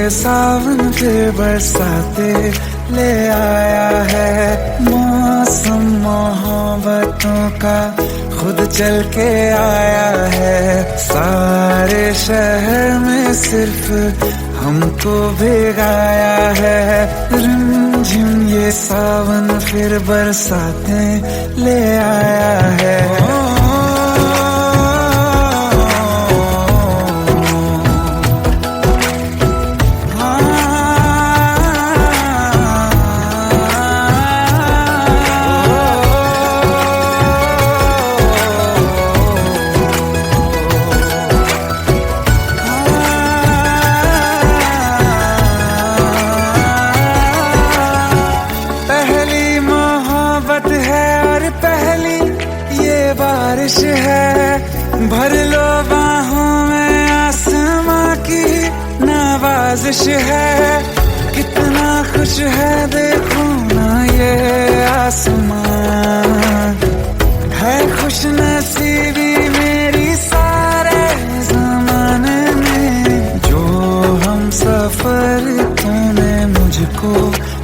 सावन फिर बरसाते ले आया है। मौसम मोहब्बतों का खुद चल के आया है। सारे शहर में सिर्फ हमको भिगाया है। रिमझिम ये सावन फिर बरसाते ले आया है। बारिश है भर लो बाहों में, आसमां की नवाजिश है। कितना खुश है देखो ना ये आसमां, है खुश नसीबी मेरी सारे ज़माने में। जो हम सफर तूने मुझको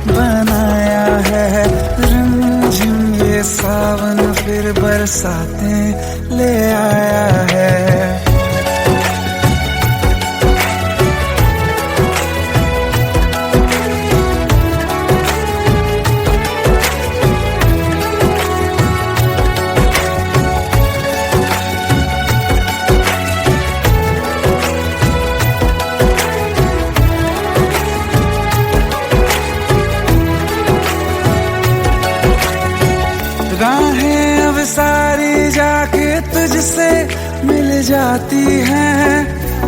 बनाया है। रिमझिम ये सावन फिर बरसाते ले आया है। राहें अब सारी जाके तुझसे मिल जाती हैं।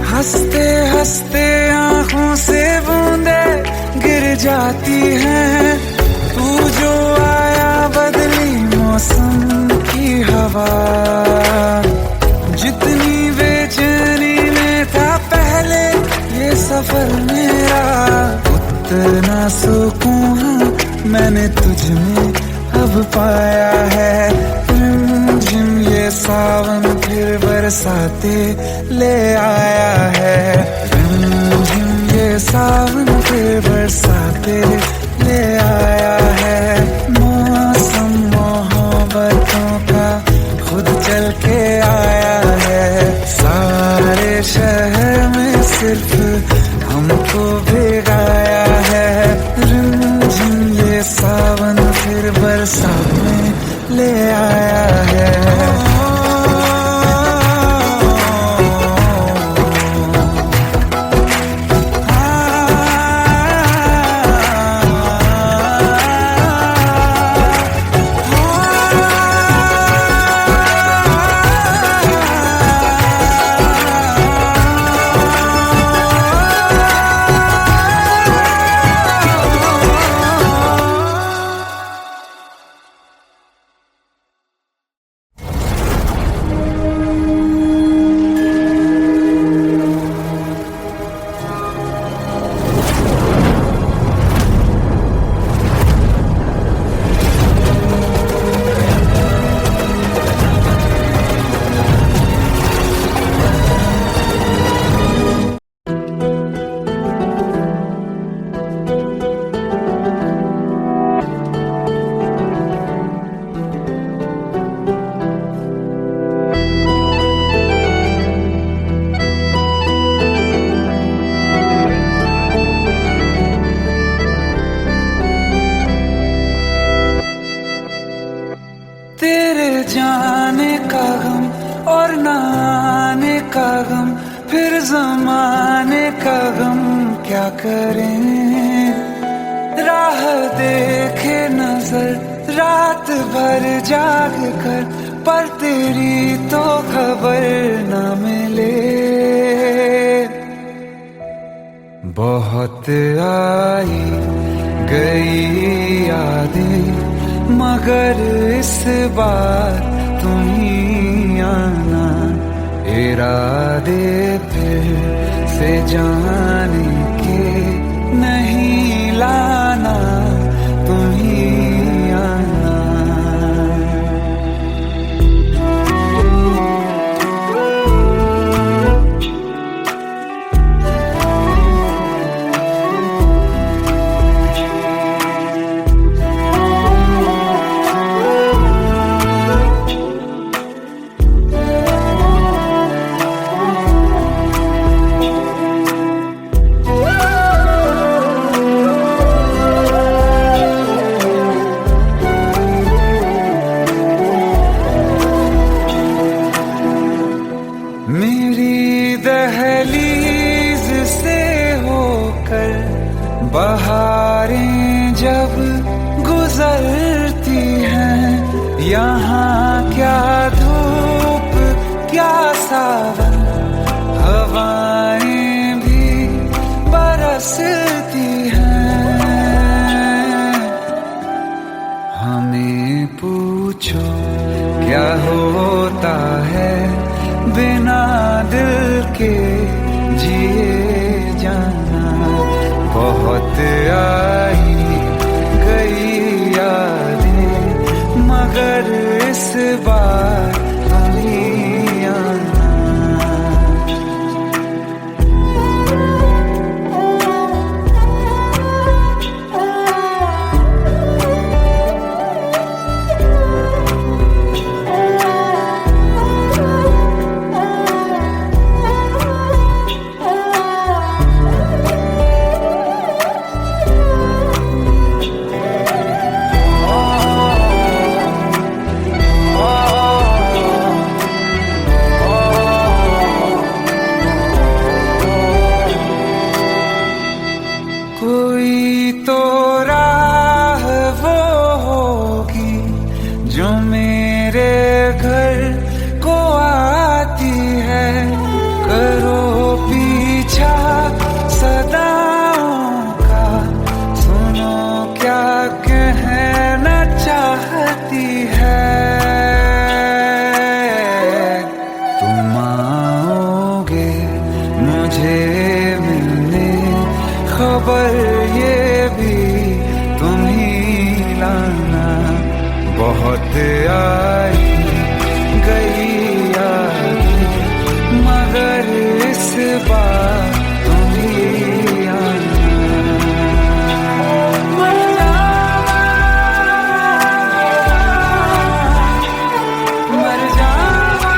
हंसते हंसते आंखों से बूंदे गिर जाती हैं। तू जो आया बदली मौसम की हवा, जितनी बेचैनी में था पहले ये सफर मेरा, उतना सुकून मैंने तुझ में अब पाया है। रिमझिम ये सावन फिर बरसाते ले आया है। रिमझिम ये सावन फिर बरसाते ले आया है। मौसम मोहब्बतों का खुद चल के आया है। सारे शहर में सिर्फ हमको भिगाया है। रिमझिम ये सावन फिर बरसात में ले आया है। जाने का गम और न आने का गम, फिर ज़माने का गम क्या करें। राह देखे नजर रात भर जाग कर, पर तेरी तो खबर न मिले। बहुत आई गई यादें, मगर इस बार तुम ही आना। इरादे फिर से जाने के नहीं लाना, तुम ही आना। यहाँ क्या धूप क्या सावन, हवाएं भी बरसती हैं। हमें पूछो क्या होता है बिना दिल के जिए जाना। बहुत आई गई यादें मगर इस बार तुम ही आना। कोई तो राह वो होगी जो मेरे घर को आती है। करो पीछा सदाओं का, सुनो क्या कहना चाहती है। तुम आओगे मुझे मिलने, खबर ये भी तुम ही लाना। बहुत आई गई यादें मगर इस बार तुम ही आना। मर जावा, मर जावा।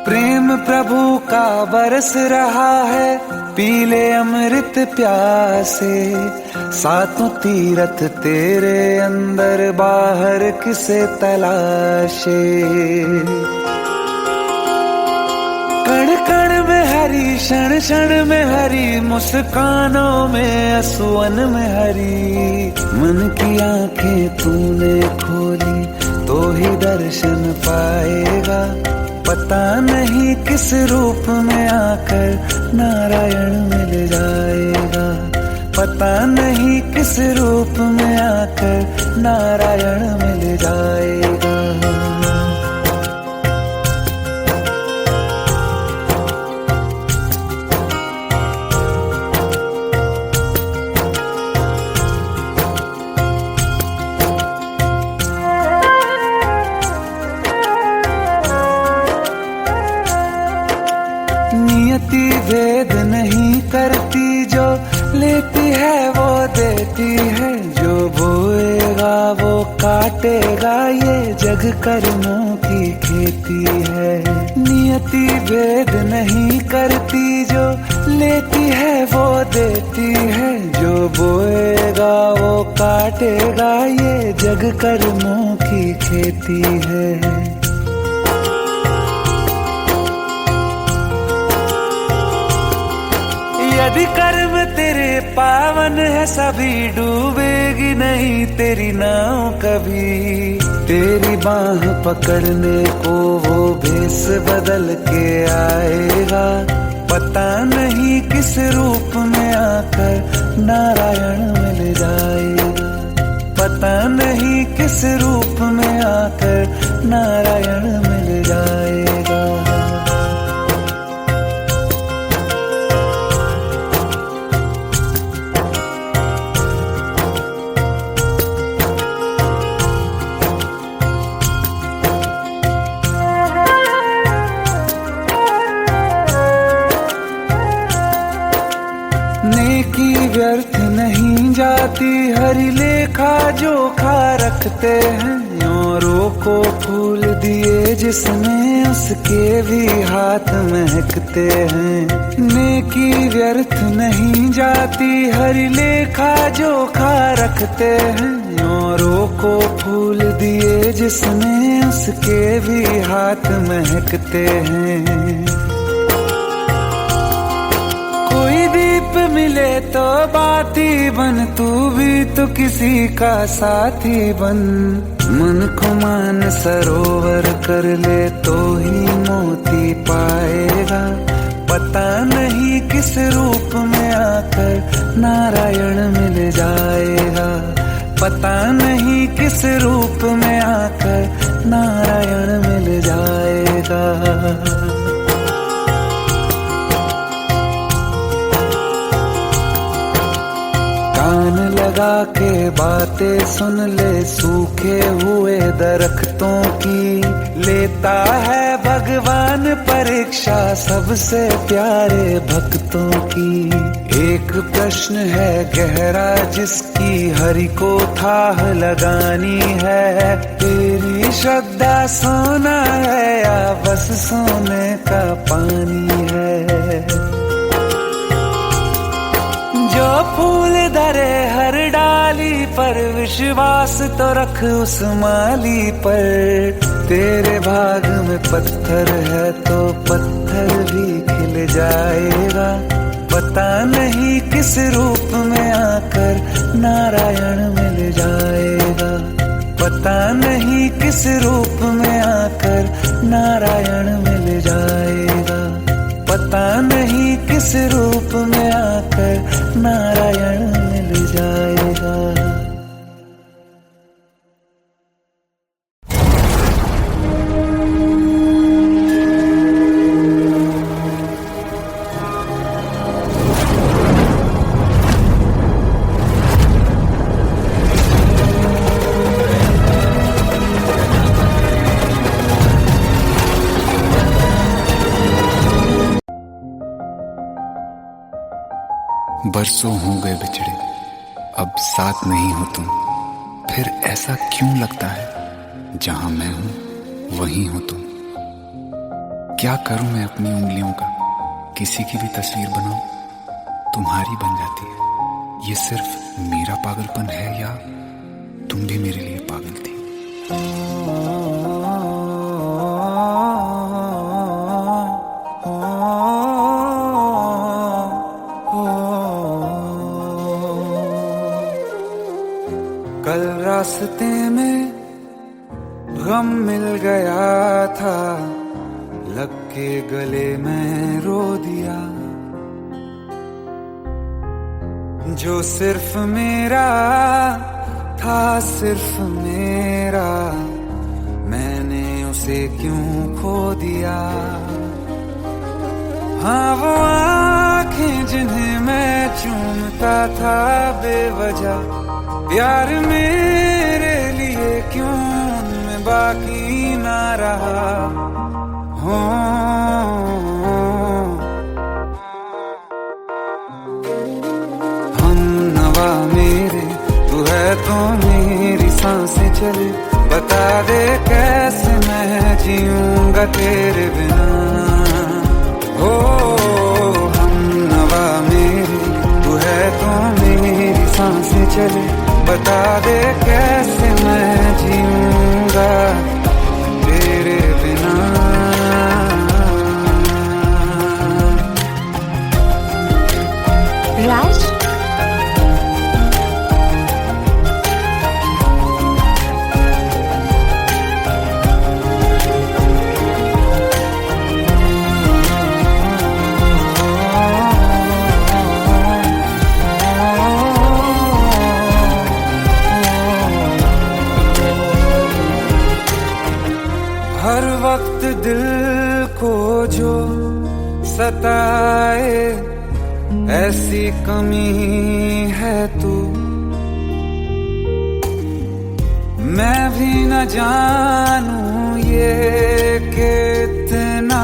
प्रेम प्रभु का बरस रहा है, पीले अमृत प्यासे। सातों तीरथ तेरे अंदर बाहर किसे तलाशे। कण कण में हरी, क्षण क्षण में हरी, मुस्कानों में असुवन में हरी। मन की आंखें तूने खोली तो ही दर्शन पाएगा। पता नहीं किस रूप में आकर नारायण मिल जाएगा। पता नहीं किस रूप में आकर नारायण मिल जाएगा। नियति भेद नहीं करती, जो लेती है वो देती है। जो बोएगा वो काटेगा, ये जग कर्मों की खेती है। नियति भेद नहीं करती, जो लेती है वो देती है। जो बोएगा वो काटेगा, ये जग कर्मों की खेती है। यदि कर्म तेरे पावन है, सभी डूबेगी नहीं तेरी नाव कभी। तेरी बाह पकड़ने को वो भेष बदल के आएगा। पता नहीं किस रूप में आकर नारायण मिल जाएगा। पता नहीं किस रूप में आकर नारायण मिल जाएगा। हरी लेखा जोखा रखते हैं। औरों को फूल दिए जिसमें उसके भी हाथ महकते हैं। नेकी व्यर्थ नहीं जाती, हरी लेखा जोखा रखते हैं। औरों को फूल दिए जिसमें उसके भी हाथ महकते हैं। कोई दीप मिले तो बाती बन, तू भी तो किसी का साथी बन। मन को मान सरोवर कर ले तो ही मोती पाएगा। पता नहीं किस रूप में आकर नारायण मिल जाएगा। पता नहीं किस रूप में आकर नारायण मिल जाएगा। कान लगा के बातें सुन ले सूखे हुए दरख्तों की। लेता है भगवान परीक्षा सबसे प्यारे भक्तों की। एक प्रश्न है गहरा जिसकी हरि को थाह लगानी है। तेरी श्रद्धा सोना है या बस सोने का पानी है। जो फूल धरे हर डाली पर, विश्वास तो रख उस माली पर। तेरे भाग में पत्थर है तो पत्थर भी खिल जाएगा। पता नहीं किस रूप में आकर नारायण मिल जाएगा। पता नहीं किस रूप में आकर नारायण मिल जाएगा। पता नहीं किस रूप में आकर नारायण मिल जाएगा। बरसों हो गए बिछड़े, अब साथ नहीं हो तुम। फिर ऐसा क्यों लगता है जहां मैं हूं वहीं हो तुम। क्या करूं मैं अपनी उंगलियों का, किसी की भी तस्वीर बनाऊं तुम्हारी बन जाती है। ये सिर्फ मेरा पागलपन है या तुम भी मेरे लिए पागल थी। कल रास्ते में गम मिल गया था, लग के गले में रो दिया। जो सिर्फ मेरा था, सिर्फ मेरा, मैंने उसे क्यों खो दिया। हाँ वो आँखें जिन्हें मैं चूमता था बेवजह, प्यार मेरे लिए क्यों उनमें बाकी ना रहा। हो हम नवा मेरे, तू है तो मेरी सांसें चले। बता दे कैसे मैं जीऊंगा तेरे बिना। हो हम नवा मेरे, तू है तो मेरी सांसें चले। बता दे कैसे मैं जीऊंगा तेरे बिना। राज, हर वक्त दिल को जो सताए ऐसी कमी है तू। मैं भी न जानूं ये कि इतना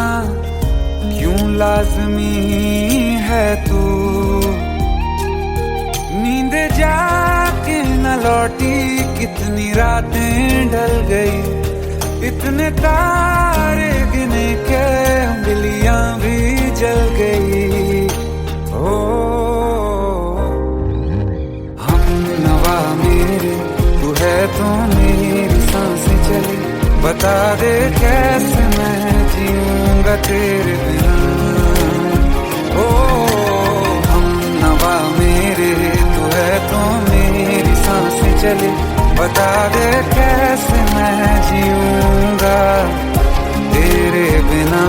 क्यों लाज़मी है तू। नींद जाके लौटी, कितनी रातें ढल गई, इतने तारे गिने के उंगलियां भी जल गई। ओ हम नवा मेरे, तू है तो मेरी सांसें चले, बता दे कैसे मैं जीऊंगा तेरे बिना। ओ हम नवा मेरे, तू है तो मेरी सांसें चले, बता दे कैसे मैं जीऊंगा तेरे बिना।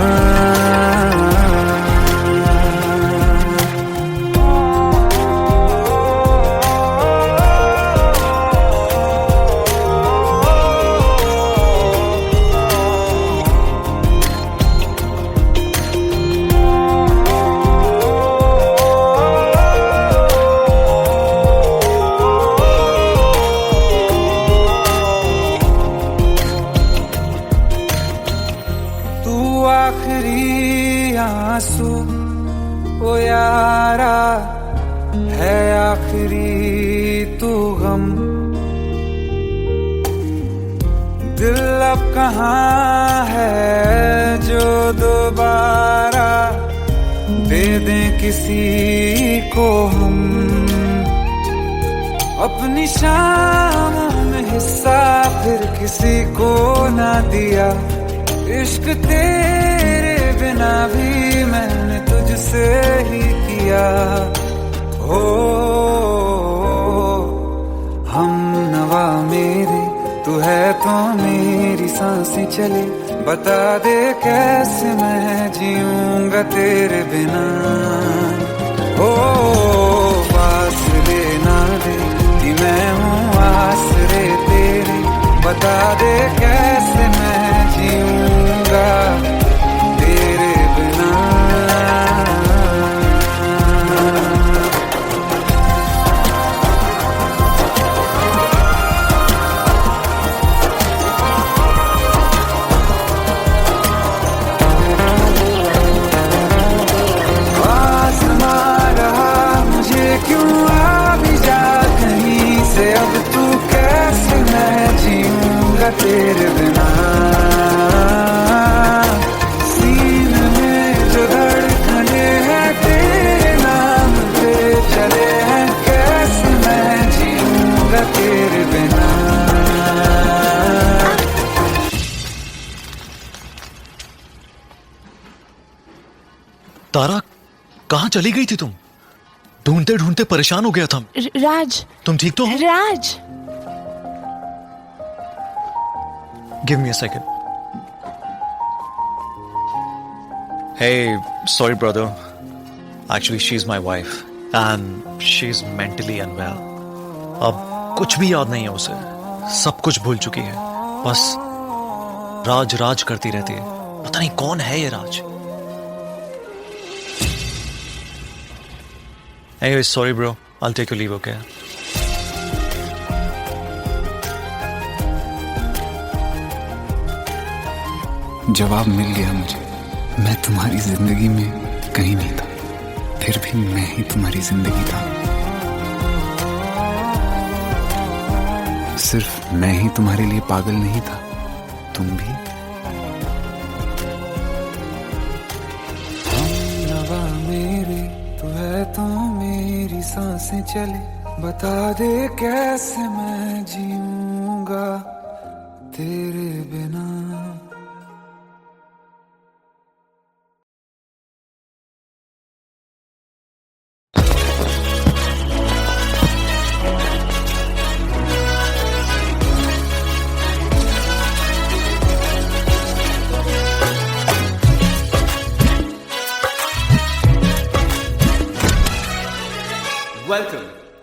आखिरी आंसू ओ यारा है, आखिरी तू गम, दिल अब कहाँ है जो दोबारा दे दें किसी को हम। अपनी शामों में हिस्सा फिर किसी को ना दिया, इश्क तेरे बिना भी मैंने तुझसे ही किया। हो हम नवा मेरे, तू है तो मेरी सांसें चले, बता दे कैसे मैं जीऊंगा तेरे बिना। हो फासले ना दे कि मैं हूँ आसरे तेरे, बता दे कैसे मैं जीऊंगा तेरे बिना। आसमां रहा मुझे क्यों, आ भी जा कहीं से, अब तू कैसे मैं जीऊंगा तेरे बिना। सीने में जो धड़कने हैं तेरे नाम पे चले हैं, कैसे मैं जीऊंगा तेरे बिना। तारा, कहाँ चली गई थी तुम? ढूंढते ढूंढते परेशान हो गया था। राज, तुम ठीक तो हो? Raj, give me a second. Hey, sorry brother. Actually, she's my wife and she's mentally unwell. अब कुछ भी याद नहीं है उसे, सब कुछ भूल चुकी है, बस राज राज करती रहती है। पता नहीं कौन है ये राज। Anyway, sorry bro. I'll take your leave, okay? जवाब मिल गया मुझे, मैं तुम्हारी जिंदगी में कहीं नहीं था, फिर भी मैं ही तुम्हारी जिंदगी था। सिर्फ मैं ही तुम्हारे लिए पागल नहीं था, तुम भी। हम नवा मेरे, तू है तो मेरी सांसें चले, बता दे कैसे मैं जीऊंगा तेरे बिना।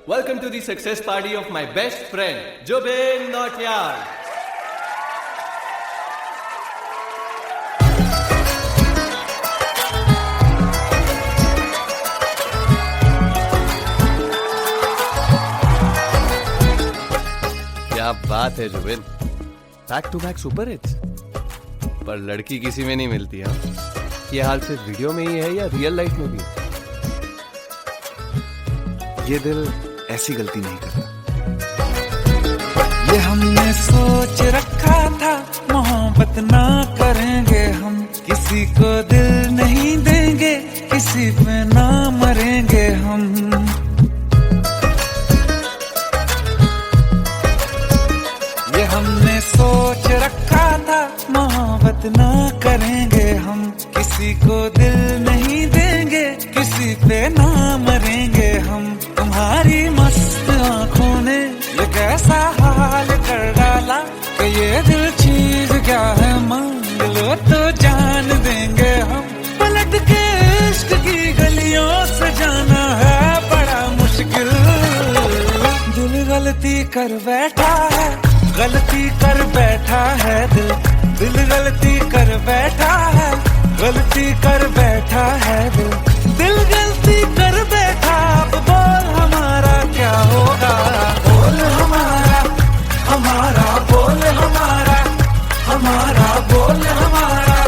Welcome to the success party of my best friend, Jobin Nautiyal. क्या बात है Jubin, back to back super hits. पर लड़की किसी में नहीं मिलती है। ये हाल सिर्फ वीडियो में ही है या रियल लाइफ में भी? ये दिल ऐसी गलती नहीं करता। ये हमने सोच रखा था मोहब्बत ना करेंगे हम, किसी को दिल नहीं देंगे, किसी पे ना मरेंगे हम। ये हमने सोच रखा था मोहब्बत ना करेंगे हम, किसी को दिल नहीं देंगे, किसी पे ना मरेंगे हम। तुम्हारी मस्त आंखों ने ये कैसा हाल कर डाला कि ये दिल चीज क्या है, मांग लो तो जान देंगे हम। पलट के इश्क की गलियों से जाना है बड़ा मुश्किल। दिल गलती कर बैठा है, गलती कर बैठा है दिल, दिल गलती कर बैठा है, गलती कर बैठा है दिल, दिल गलती कर बैठा। अब बोल हमारा क्या होगा, बोल हमारा, हमारा बोल हमारा, हमारा बोल हमारा,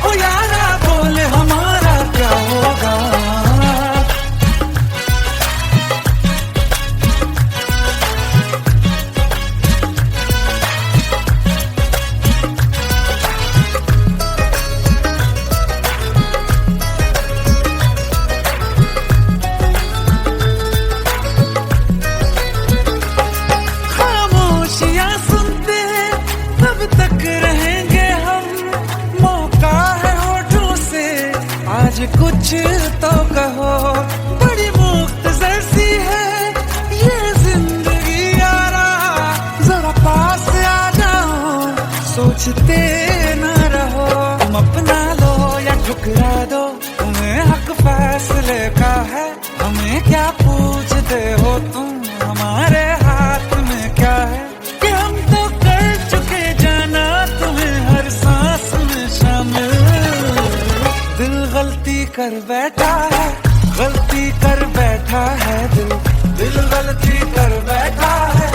ओ यारा बोल हमारा क्या होगा। कुछ तो कहो, बड़ी मुख्तसर सी है ये जिंदगी यारा, जरा पास आ जाओ, सोचते न रहो। तुम अपना लो या ठुकरा दो, तुम्हें हक फैसले का है, हमें क्या पूछते हो तुम, हमारे हाथ में क्या है कि हम तो कर चुके जाना तुम्हें हर सांस में शामिल। दिल गलती कर बैठा है, गलती कर बैठा है दिल, दिल गलती कर बैठा है,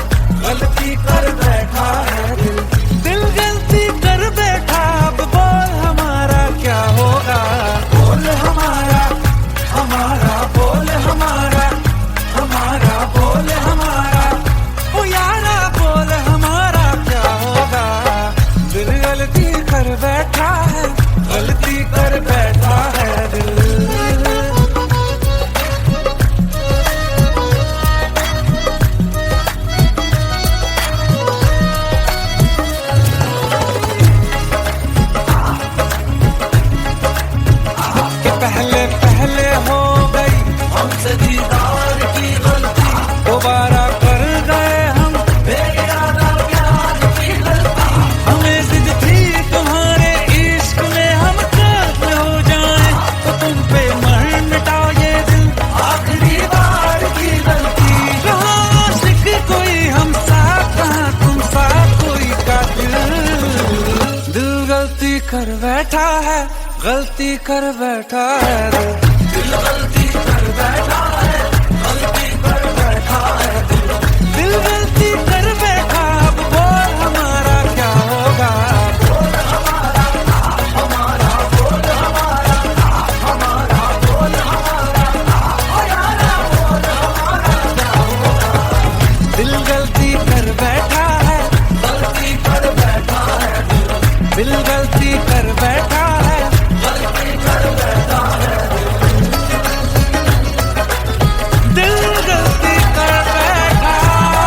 गलती कर बैठा है दिल, दिल गलती कर बैठा। अब बोल हमारा क्या होगा, बोल हमारा, हमारा बोल हमारा, हमारा बोल हमारा, ओ यारा बोल हमारा क्या होगा। दिल गलती कर बैठा है, गलती कर बैठा है दिल। पहले पहले हो गई हमसे दीदार की गलती, दोबारा कर गए हम बेइरादा प्यार की गलती। हमें जिद थी तुम्हारे इश्क में हम काफिर हो जाएं, तो तुम पे मर मिटा ये दिल, आखिरी बार की गलती। रहा आशिक कोई हम साथ, कहाँ तुम साथ कोई कातिल। दिल गलती कर बैठा है, गलती कर बैठा है दिल, दिल गलती कर बैठा है, गलती कर बैठा है दिल, दिल गलती कर बैठा। अब बोल हमारा क्या होगा, बोल हमारा, हमारा बोल हमारा, हमारा बोल हमारा, ओ यारा बोल हमारा क्या होगा। दिल गलती कर बैठा है, गलती कर बैठा है दिल, दिल गलती कर बैठा है, गलती कर बैठा है दिल, दिल गलती कर बैठा है।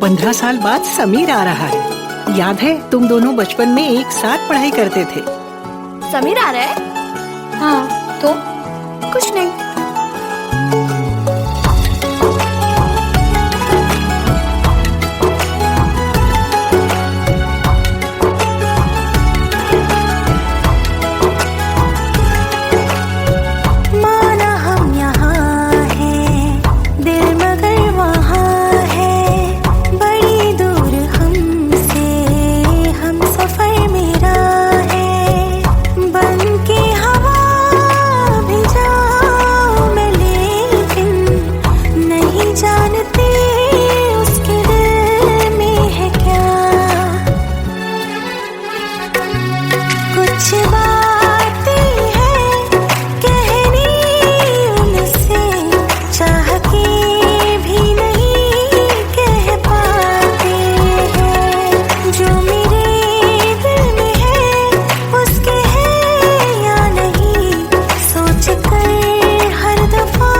पंद्रह साल बाद समीर आ रहा है। याद है तुम दोनों बचपन में एक साथ पढ़ाई करते थे। समीर आ रहा है? हाँ तो कुछ नहीं। माना हम यहाँ हैं, दिल मगर वहाँ है, बड़ी दूर हमसे हम सफर मेरा है। बन के हवा भी जा कुछ बातें हैं कहनी उनसे, चाह के भी नहीं कह पाते हैं। जो मेरे दिल में है उसके है या नहीं, सोच कर हर दफा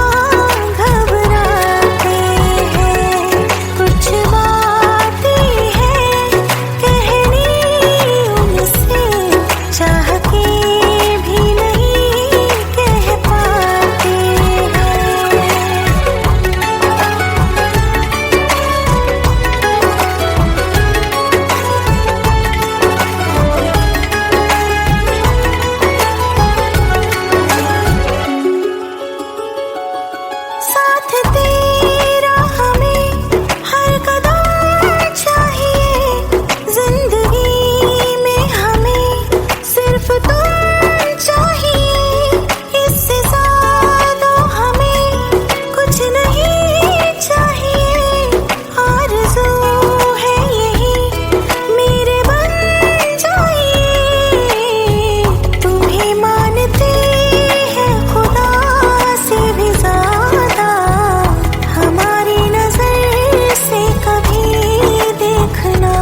घबराते हैं। कुछ बातें हैं कहनी उनसे, चाह के भी नहीं कह पाते हैं। साथ तेरा हमें हर कदम चाहिए, जिंदगी में हमें सिर्फ तुम चाहिए। इससे ज्यादा हमें कुछ नहीं चाहिए। आरज़ू है यही मेरे बन जाइए, तुम्हें मानते हैं खुदा से भी ज्यादा। हमारी नजर से कभी देखना।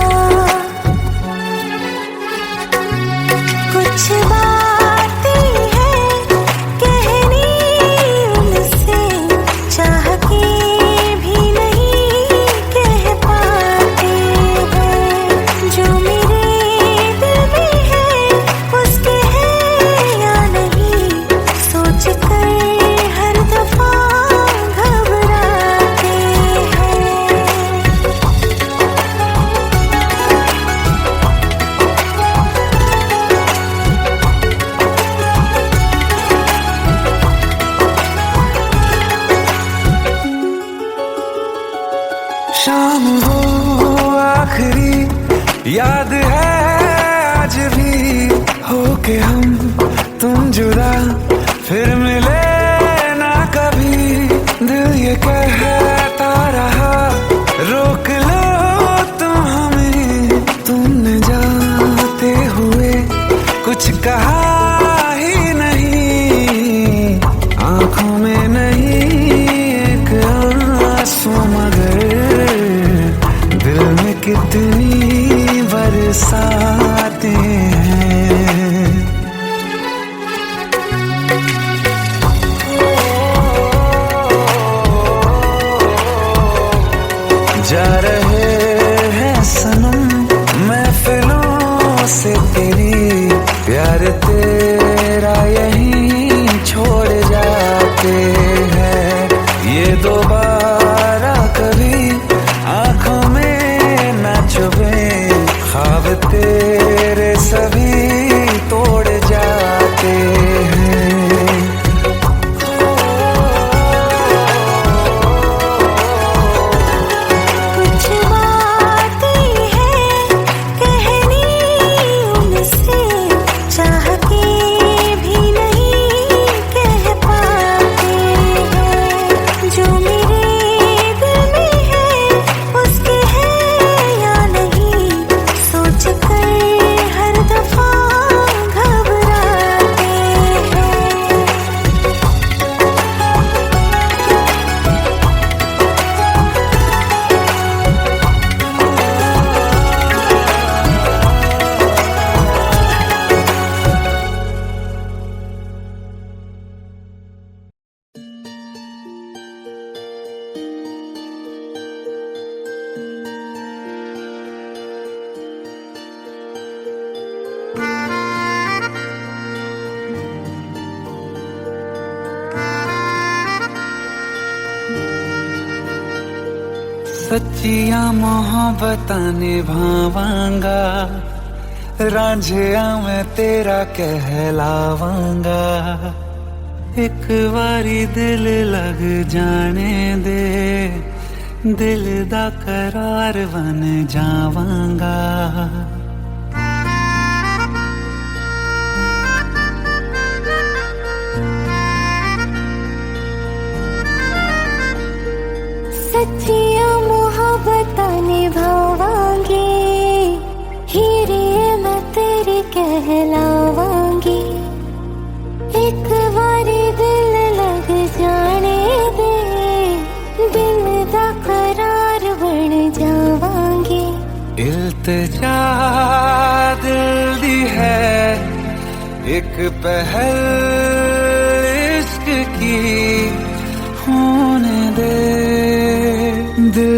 कुछ बातें हैं कहनी उनसे, चाह के भी नहीं कह पाते हैं। जो मेरे दिल में है उसके है या नहीं, सोच कर हर दफा घबराते हैं। शाम हो आखिरी याद है आज भी, हो के हम तुम जुदा फिर मिले ना कभी। दिल ये कहता रहा रोक लो तुम हमें, तुमने जाते हुए कुछ कहा ही नहीं। आंखों में नहीं एक आंसू, मगर दिल में कितनी बरसाते हैं। जा रहे हैं सनम महफिलों से तेरी, प्यार तेरा यहीं छोड़ जाते हैं। ये दोबारा कभी आंखों में न चुभे, ख्वाब तेरे सभी तोड़ जाते हैं। कुछ बातें हैं कहनी उनसे, चाह के भी नहीं कह पाते हैं। जो मेरे दिल में है उसके है या नहीं, सोच कर हर दफा घबराते हैं। सच्चिया मोहब्बतां निभावांगा, रांझिया मैं तेरा कहलावांगा। एक बारी दिल लग जाने दे, दिल दा करार बन जावांगा। सच्चिया मोहब्बतां निभावांगे, हीरे मैं तेरे कह बहलावांगी, एक बारी दिल लग जाने दे, दिल दा करार बन जावांगी। इल्तिजा दिल दी है एक पहल इश्क की, होने दे दिल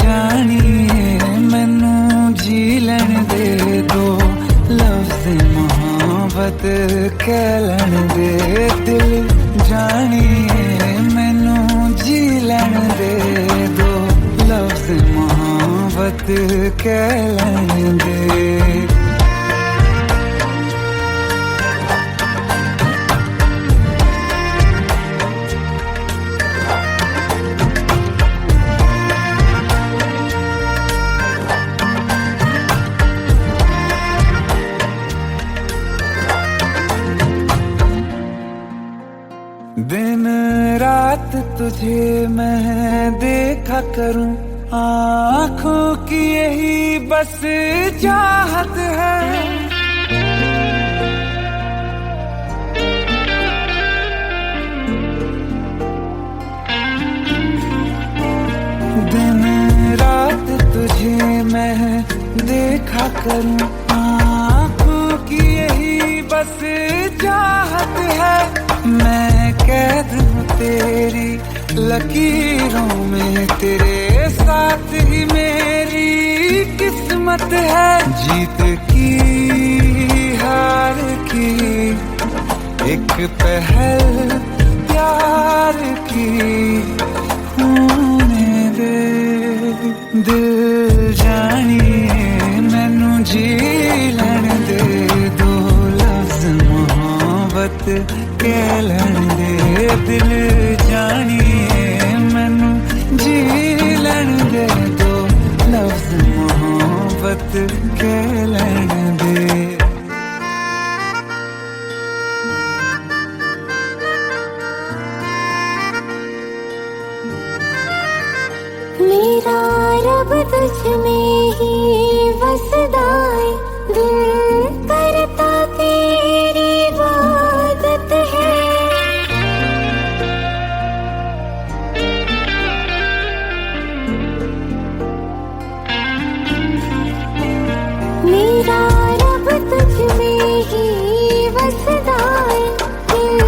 जानिए मैनू जी लैन दे दो, लफ्ज़ मोहब्बत कह लैन दे, दिल जानिए मैनू जी लैन दे दो, लफ्ज़ मोहब्बत कह लैन दे। दिन रात तुझे मैं देखा करूं, आँखों की यही बस चाहत है। दिन रात तुझे मैं देखा करूं, आँखों की यही बस चाहत है। मैं कैद हूँ तेरी लकीरों में, तेरे साथ ही मेरी किस्मत है। जीत की हार की एक पहल प्यार की, होने दे दिल जानिए मैनू जी लैन दे दो, लफ्ज़ मोहब्बत कह लैन दे, दिल जानिए मैनू जी लैन दे दो, लफ्ज़ मोहब्बत कह लैन दे। मेरा रब तुझ में ही वसदा है, दिल करता तेरी इबादत है। मेरा रब तुझ में ही वसदा है, दिल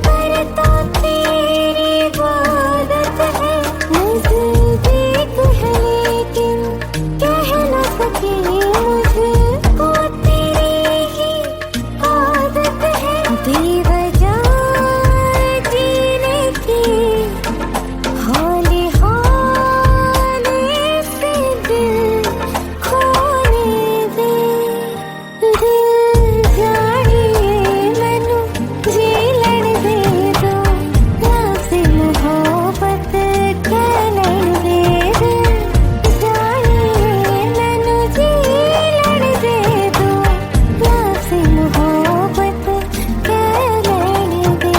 करता तेरी इबादत है। नज़दीक है लेकिन कह न सके, मुझको तेरी ही आदत है। बेवजह जीने की हौले हौले से दिल खोने दे, दिल जानिए मैनू जी लैन दे दो, लफ्ज़ मोहब्बत कह लैन दे, दिल जानिए मैनू जी लैन दे दो, लफ्ज़ मोहब्बत कह लैन दे।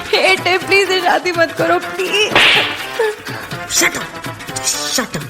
हेट है, प्लीज शादी मत करो please. Shut up! Shut up!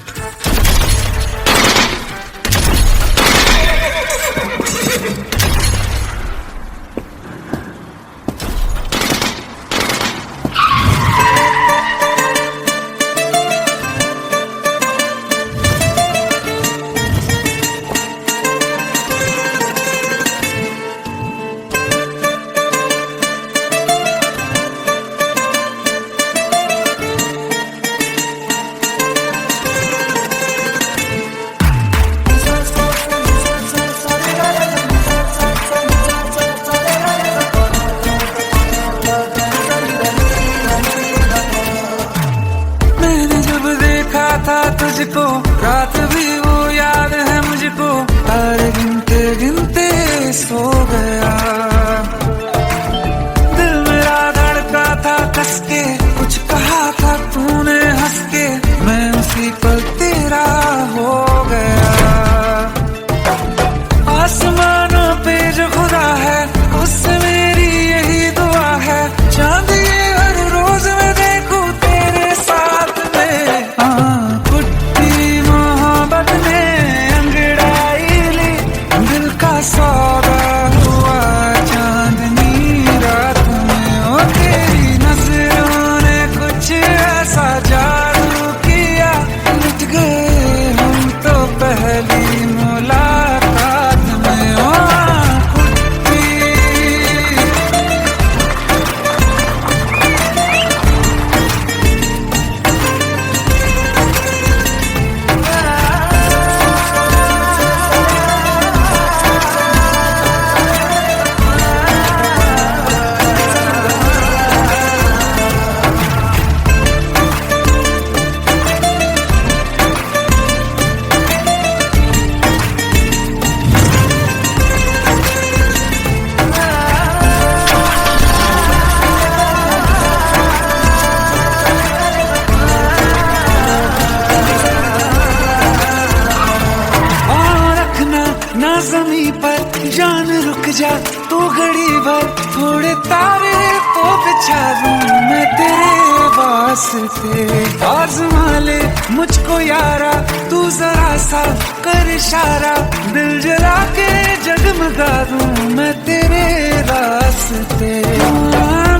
जमी पर जान रुक जा तू घड़ी भर, थोड़े तारे तो बिछा दूं मैं तेरे वास्ते। आज़मा ले मुझको यारा तू जरा सा कर इशारा, दिल जला के जगमगा दूं मैं तेरे रास्ते।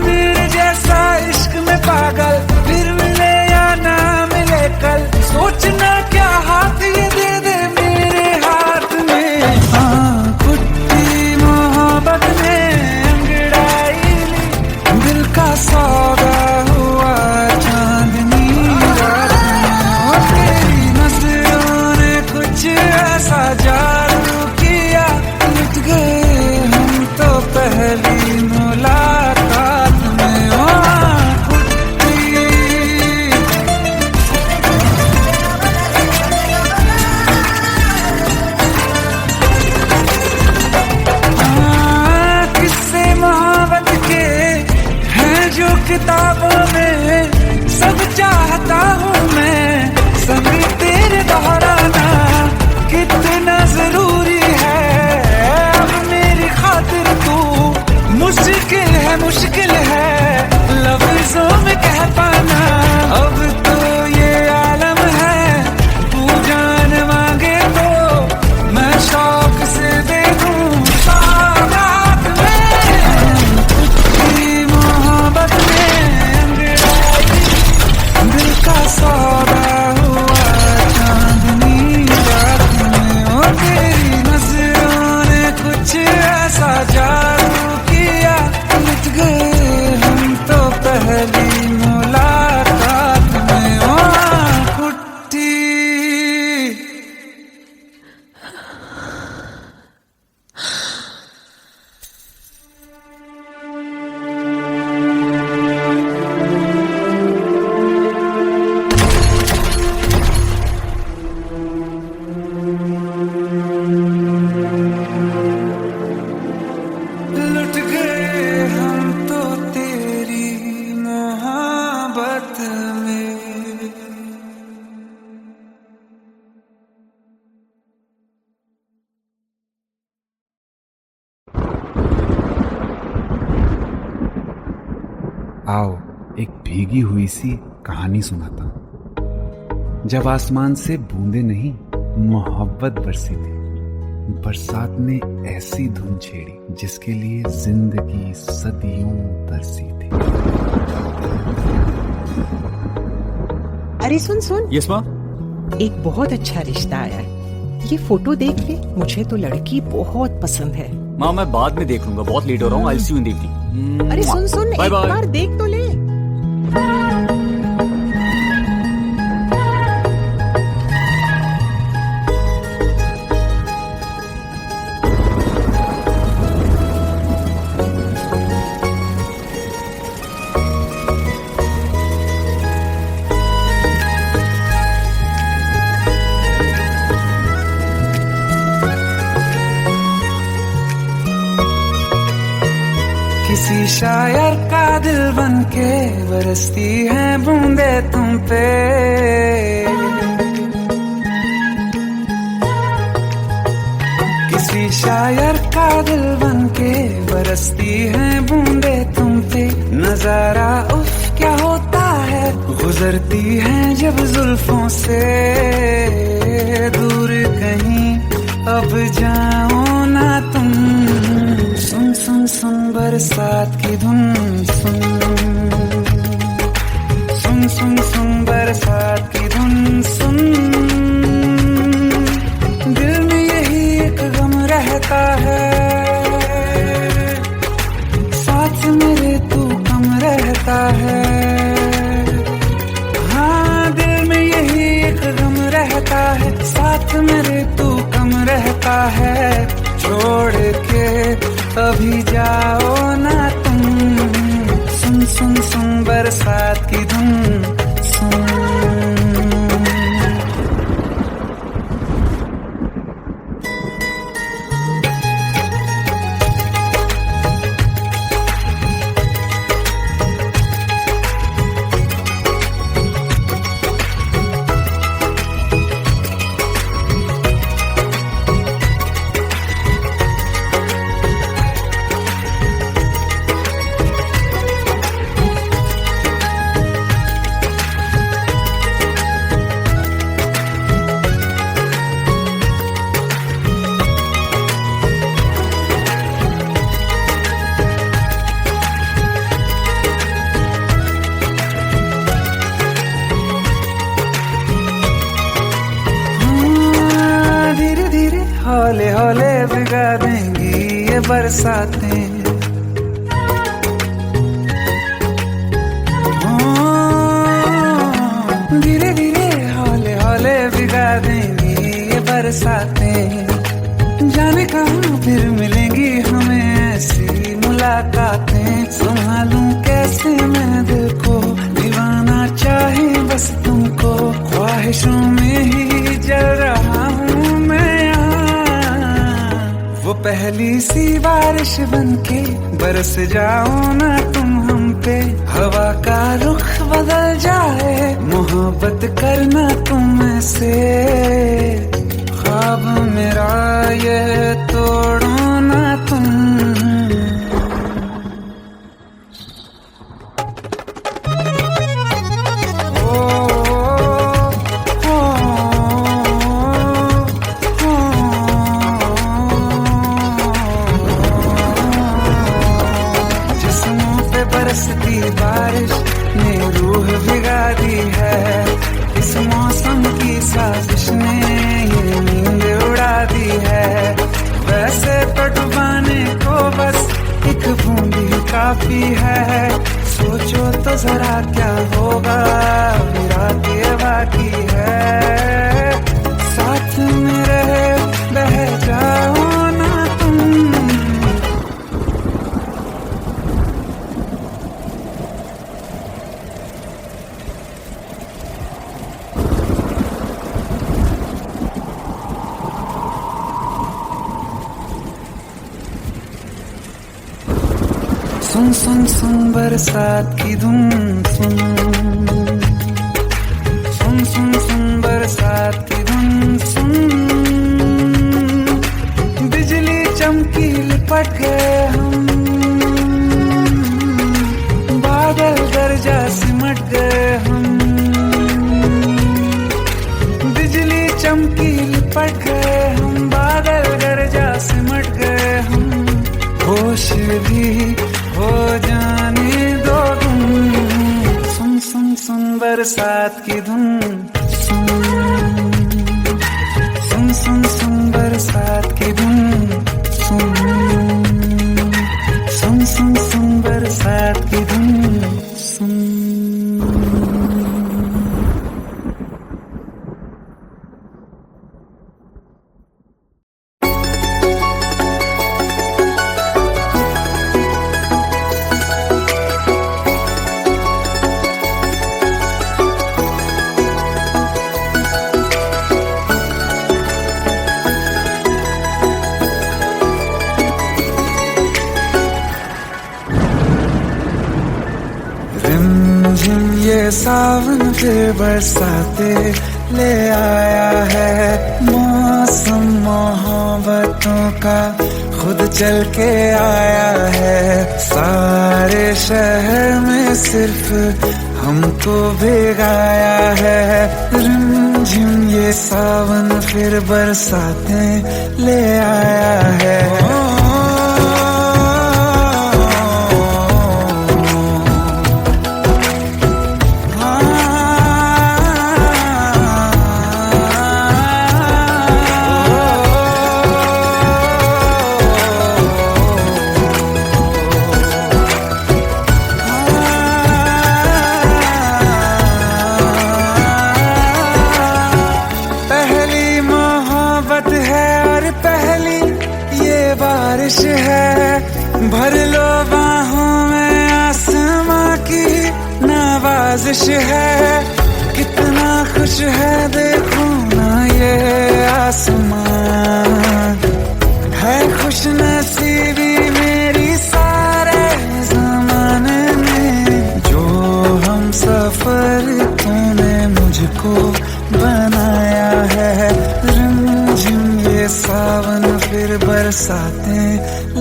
मेरे जैसा इश्क में पागल फिर मिले या ना मिले कल, सोचना क्या हाथ ये दे दे मेरे हाथ में। कुट्टी मोहब्बत में अंगड़ाई ली, दिल का सौदा हुआ चांदनी रात में। तेरी नजरों ने कुछ ऐसा जादू किया, लुट गए हम तो पहली मुलाकात में। किताबों में सब चाहता हूँ मैं, संग तेरे दोहराना कितना जरूरी है। अब मेरी खातिर तू मुश्किल है लफ्जों में कह पाना। अब तो ये आलम है तू जान मांगे तो मैं शौक से दे दूँ सौगात में। तेरी मोहब्बत दिल का सौदा हुआ चांदनी रात में। ओ तेरी नजरों ने कुछ ऐसा जादू किया, लुट गए हम तो पहली मुलाकात में। ओ कुट्टी लुट गए हम तो तेरी मोहब्बत में। आओ एक भीगी हुई सी कहानी सुनाता हूं। जब आसमान से बूंदे नहीं मोहब्बत बरसी थी, बरसात ने ऐसी धुन छेड़ी जिसके लिए जिंदगी सदियों तरसी थी। अरे सुन यस माँ। एक बहुत अच्छा रिश्ता आया है, ये फोटो देख ले, मुझे तो लड़की बहुत पसंद है। माँ मैं बाद में देख लूंगा, बहुत लेट हो रहा हूँ। आई सी यू इन द इवनिंग। अरे सुन बाय एक बाय। बार देख तो ले। किसी शायर का दिल बन के बरसती है बूंदे तुम पे। किसी शायर का दिल बन के बरसती है बूंदे तुम पे। नजारा उफ क्या होता है, गुजरती है जब जुल्फों से दूर कहीं अब जाओ ना तुम। सुन सुन सुन बरसात की धुन, सुन सुन सुन सुन बरसात की धुन सुन। दिल में यही एक गम रहता है, साथ मेरे तू कम रहता है। हाँ दिल में यही एक गम रहता है, साथ मेरे तू कम रहता है। छोड़ के अभी जाओ ना तुम। सुन सुन सुन बरसात की धुन सुन। हौले हौले भिगा देंगी ये बरसातें। धीरे धीरे हौले हौले भिगा देंगी ये बरसातें। जाने कहाँ फिर मिलेंगी हमें ऐसी मुलाकातें। संभालूं कैसे मैं दिल को, दीवाना चाहे बस तुमको। ख्वाहिशों में ही जल रहा हूँ मैं यहाँ। वो पहली सी बारिश बनके बरस जाओ ना तुम हम पे। हवा का रुख बदल जाए, मोहब्बत करना तुम से। ख्वाब मेरा ये तोड़ो ना तुम। जिस्मों पे बरसती बारिश ने रूह भिगा दी है। इस मौसम की साजिश ने ये नींद उड़ा दी है। वैसे तो डुबाने को बस एक बूंद ही काफी है। सोचो तो जरा क्या होगा, अभी रात ये बाकी है। साथ में रहे बह जाओ ना तुम। सुन सुन सुन बरसात की धुन सुन। सुन सुन सुन बरसात की धुन सुन। बिजली चमकी लिपट गए हम, बादल गरजा सिमट गए हम। बिजली चमकी लिपट गए हम, बादल गरजा सिमट गए हम। होश भी हो जाने दो तुम। सुन सुन सुन बरसात की धुन सुन। सुन सुन सुन बरसात की धुन सुन। सुन सुन सुन बरसात की धुन सुन। ये सावन फिर बरसाते ले आया है। मौसम मोहब्बतों का खुद चल के आया है। सारे शहर में सिर्फ हमको भिगाया है। रिमझिम ये सावन फिर बरसाते ले आया है। बारिश है भर लो बाहों में, आसमां की नवाजिश है। कितना खुश है देखो ना ये आसमां। है खुश नसीबी मेरी सारे जमाने में। जो हम सफर तूने मुझको बनाया है। रिमझिम ये सावन फिर बरसाते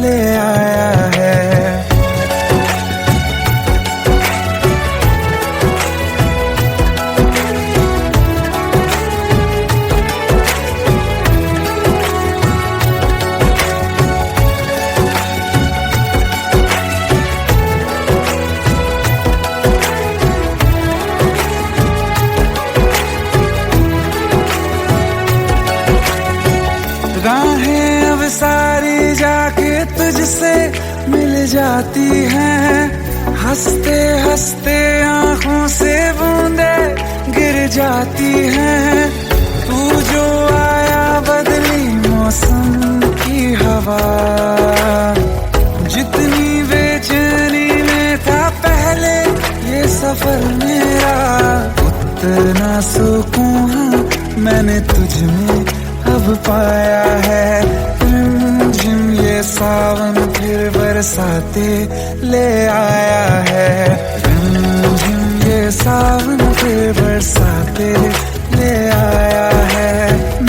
ले आया है। राहें सारी जाके तुझसे मिल जाती हैं, हंसते हंसते आंखों से बूंदे गिर जाती हैं। तू जो आया बदली मौसम की हवा, जितनी बेचैनी में था पहले ये सफर मेरा, उतना सुकून मैंने तुझ में अब पाया है। रिमझिम ये सावन फिर बरसाते ले आया है, रिमझिम ये सावन फिर बरसाते ले आया है।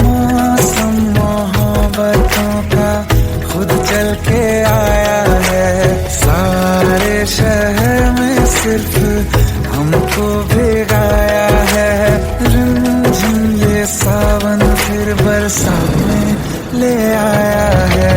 मौसम मोहब्बतों का खुद चल के आया है, सारे शहर में सिर्फ हमको भिगाया है। रिमझिम ये सावन फिर बरसात में ले आया है।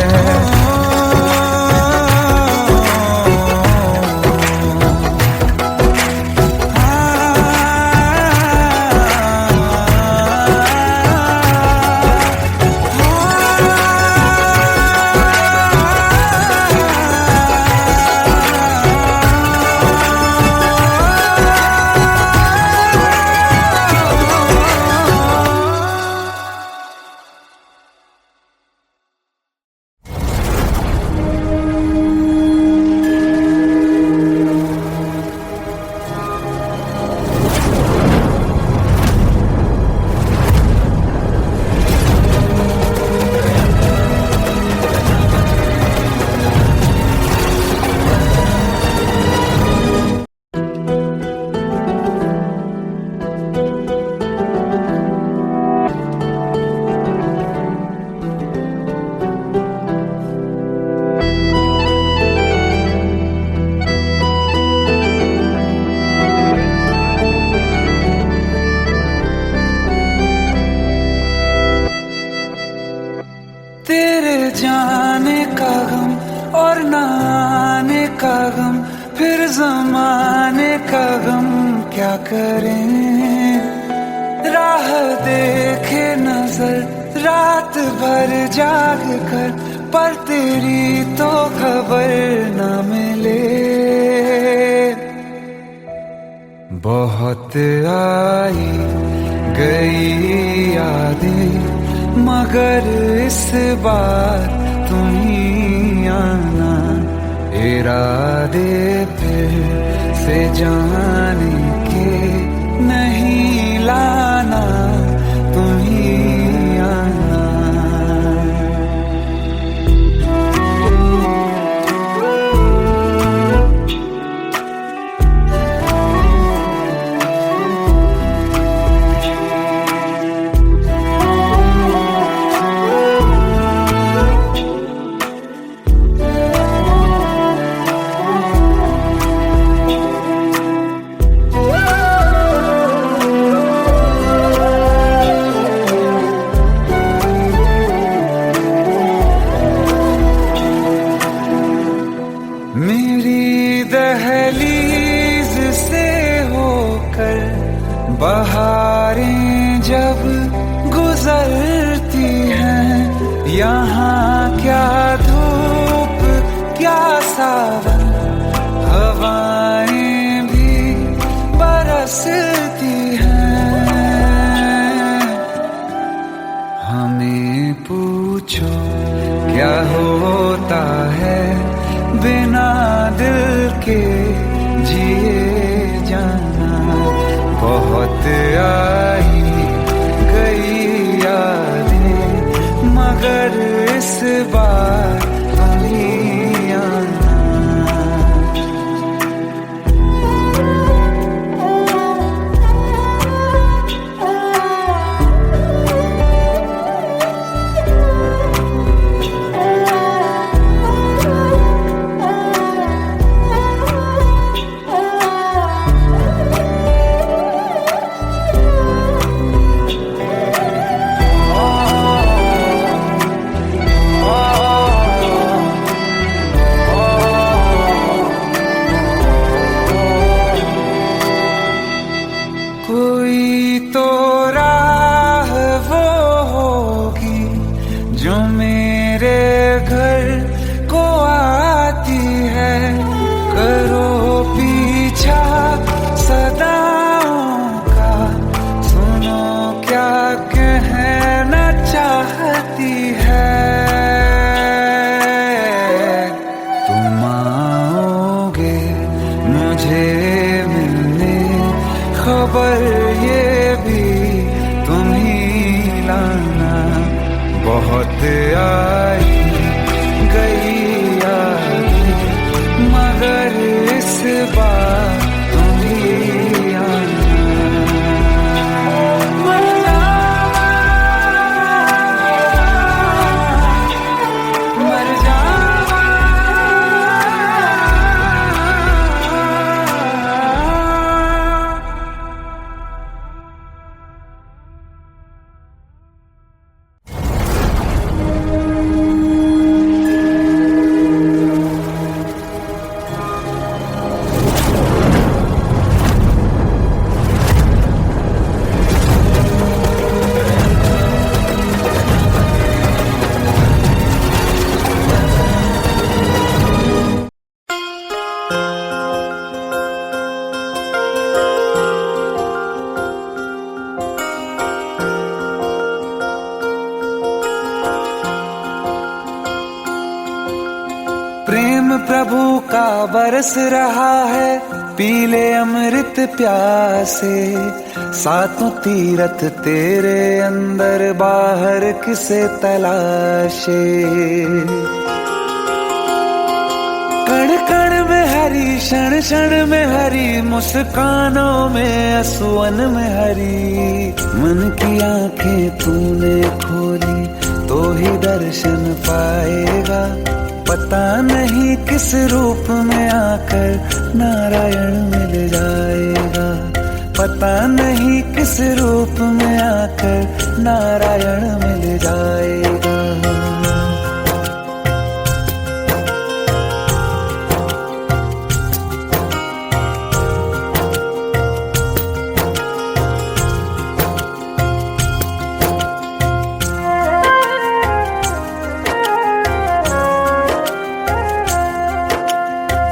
तेरे जाने का गम और न आने का गम, फिर जमाने का गम क्या करें। राह देखे नजर रात भर जाग कर, पर तेरी तो खबर न मिले। बहुत आई गई यादें मगर इस बार तुम ही आना, इरादे फिर से जाने के नहीं लाना, तुम ही आना। मेरी दहलीज से होकर बहारें जब गुजरती हैं, यहाँ क्या धूप क्या सावन, हवाएं भी बरसती हैं। हमें पूछो क्या होता है बिना दिल के जिए जाना। बहुत आई गई यादें मगर इस बार तुम ही आना। नींद आई गई यादें, मगर इस बार तुम ही आना। मर जावा, मर जावा। प्रेम प्रभु का बरस रहा है, पीले अमृत प्यासे। सातों तीरथ तेरे अंदर बाहर किसे तलाशे। कण कण में हरी, क्षण क्षण में हरी, मुस्कानों में असुवन में हरी। मन की आंखें तूने खोली तो ही दर्शन पाएगा। पता नहीं किस रूप में आकर नारायण मिल जाएगा। पता नहीं किस रूप में आकर नारायण मिल जाएगा।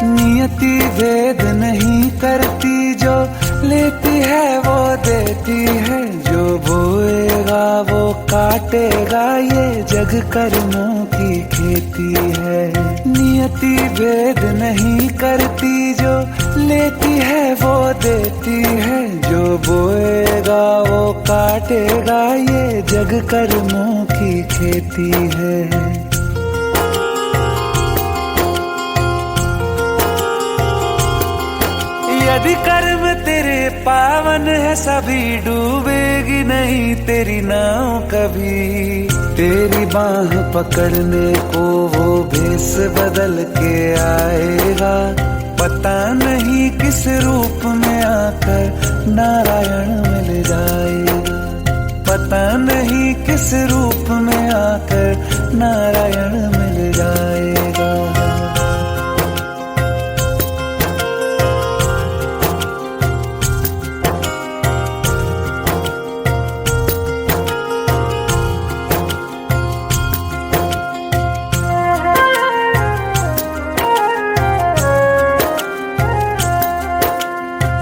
नियति भेद नहीं करती, जो लेती है वो देती है। जो बोएगा वो काटेगा, ये जग कर्मों की खेती है। नियति भेद नहीं करती, जो लेती है वो देती है। जो बोएगा वो काटेगा, ये जग कर्मों की खेती है। यदि कर्म तेरे पावन है, सभी डूबेगी नहीं तेरी नाव कभी। तेरी बाह पकड़ने को वो भेष बदल के आएगा। पता नहीं किस रूप में आकर नारायण मिल जाएगा। पता नहीं किस रूप में आकर नारायण मिल जाएगा।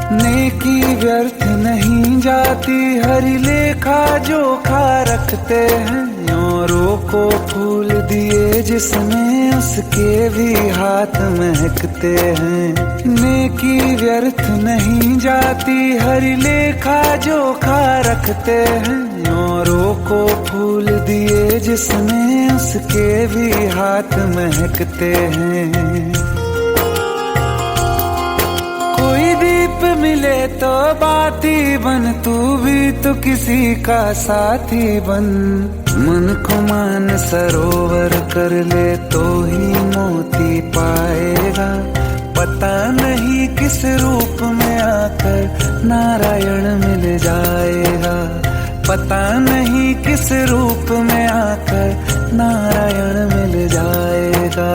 नेकी व्यर्थ नहीं जाती, हरि लेखा जोखा रखते हैं। औरों को फूल दिए जिसमें, उसके भी हाथ महकते हैं। नेकी व्यर्थ नहीं जाती, हरि लेखा जोखा रखते हैं। औरों को फूल दिए जिसमें, उसके भी हाथ महकते हैं। कोई दीप मिले तो बाती बन, तू भी तो किसी का साथी बन। मन को मान सरोवर कर ले तो ही मोती पाएगा। पता नहीं किस रूप में आकर नारायण मिल जाएगा। पता नहीं किस रूप में आकर नारायण मिल जाएगा।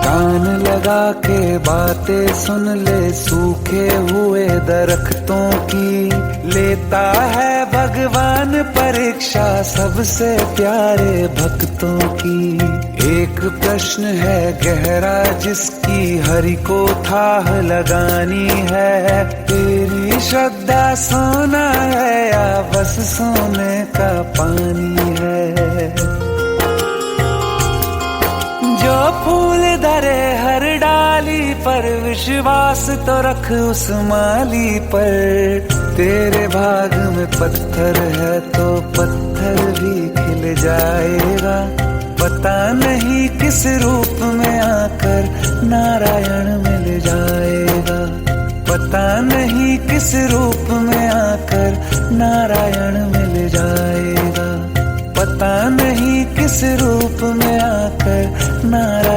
कान लगा के बातें सुन ले सूखे हुए दरख्तों की। लेता है भगवान परीक्षा सबसे प्यारे भक्तों की। एक प्रश्न है गहरा जिसकी हरि को थाह लगानी है। तेरी श्रद्धा सोना है या बस सोने का पानी है। जो फूल धरे हर डाली पर विश्वास तो रख उस माली पर। तेरे भाग में पत्थर है तो पत्थर भी खिल जाएगा। पता नहीं किस रूप में आकर नारायण मिल जाएगा। पता नहीं किस रूप में आकर नारायण मिल जाएगा। पता नहीं किस रूप में आकर नारायण